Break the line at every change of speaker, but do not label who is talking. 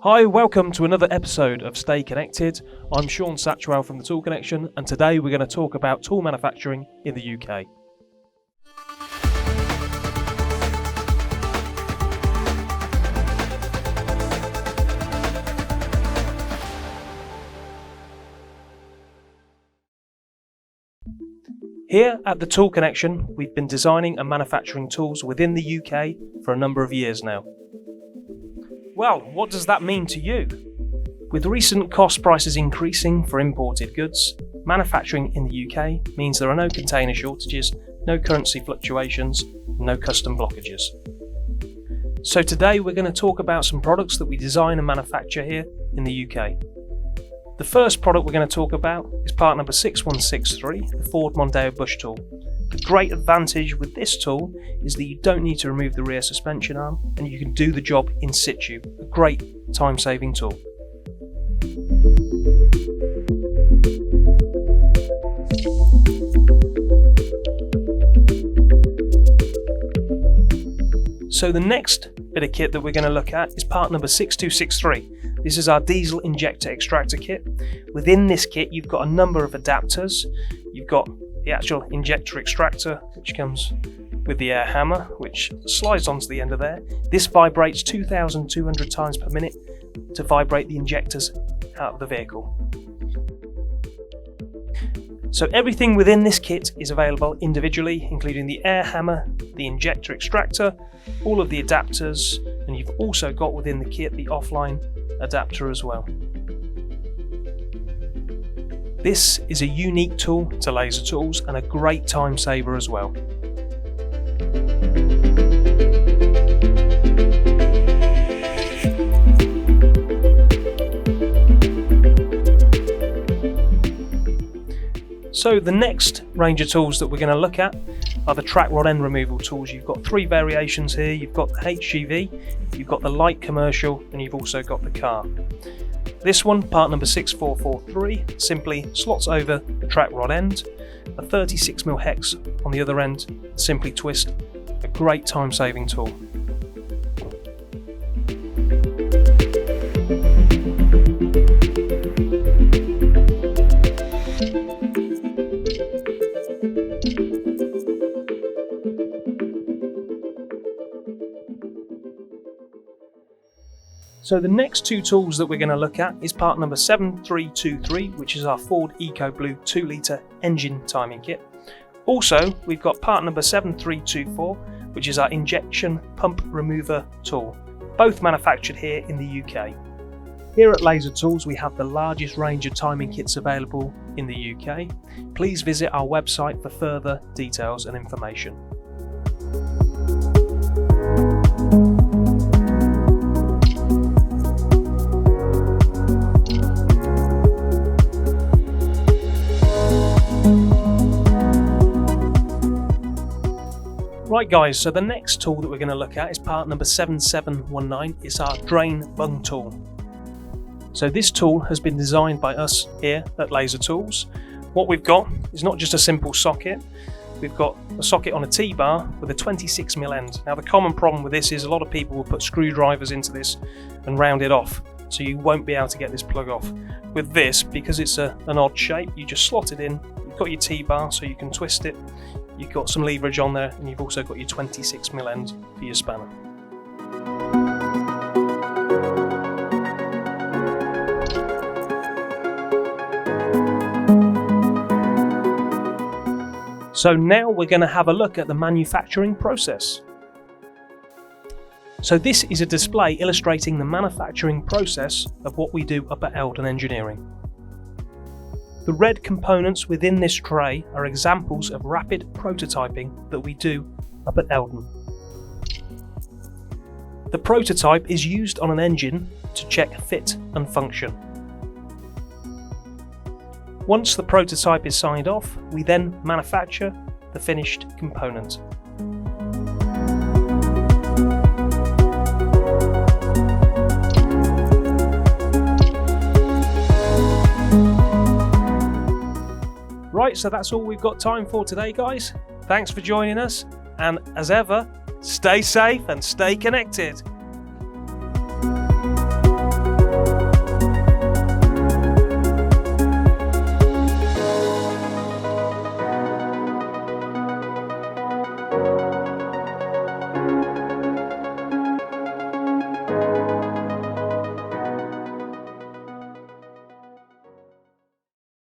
Hi, welcome to another episode of Stay Connected. I'm Sean Satchwell from the Tool Connection, and today we're going to talk about tool manufacturing in the UK. Here at the Tool Connection, we've been designing and manufacturing tools within the UK for a number of years now. Well, what does that mean to you? With recent cost prices increasing for imported goods, manufacturing in the UK means there are no container shortages, no currency fluctuations, no custom blockages. So today we're going to talk about some products that we design and manufacture here in the UK. The first product we're going to talk about is part number 6163, the Ford Mondeo bush tool. The great advantage with this tool is that you don't need to remove the rear suspension arm and you can do the job in situ. A great time-saving tool. So the next bit of kit that we're going to look at is part number 6263. This is our diesel injector extractor kit. Within this kit you've got a number of adapters. You've got the actual injector extractor, which comes with the air hammer, which slides onto the end of there. This vibrates 2,200 times per minute to vibrate the injectors out of the vehicle. So everything within this kit is available individually, including the air hammer, the injector extractor, all of the adapters, and you've also got within the kit the offline adapter as well. This is a unique tool to laser tools and a great time saver as well. So the next range of tools that we're going to look at are the track rod end removal tools. You've got three variations here. You've got the HGV, you've got the light commercial, and you've also got the car. This one, part number 6443, simply slots over the track rod end. A 36mm hex on the other end, simply twist. A great time-saving tool. So the next two tools that we're going to look at is part number 7323, which is our Ford EcoBlue 2-litre engine timing kit. Also, we've got part number 7324, which is our injection pump remover tool, both manufactured here in the UK. Here at Laser Tools, we have the largest range of timing kits available in the UK. Please visit our website for further details and information. Right guys, so the next tool that we're going to look at is part number 7719. It's our drain bung tool. So this tool has been designed by us here at Laser Tools. What we've got is not just a simple socket. We've got a socket on a T-bar with a 26mm end. Now the common problem with this is a lot of people will put screwdrivers into this and round it off, so you won't be able to get this plug off. With this, because it's an odd shape, you just slot it in. You've got your T-bar so you can twist it. You've got some leverage on there, and you've also got your 26mm end for your spanner. So now we're going to have a look at the manufacturing process. So this is a display illustrating the manufacturing process of what we do up at Eldon Engineering. The red components within this tray are examples of rapid prototyping that we do up at Eldon. The prototype is used on an engine to check fit and function. Once the prototype is signed off, we then manufacture the finished component. Right, so that's all we've got time for today, guys. Thanks for joining us, and as ever, stay safe and stay connected.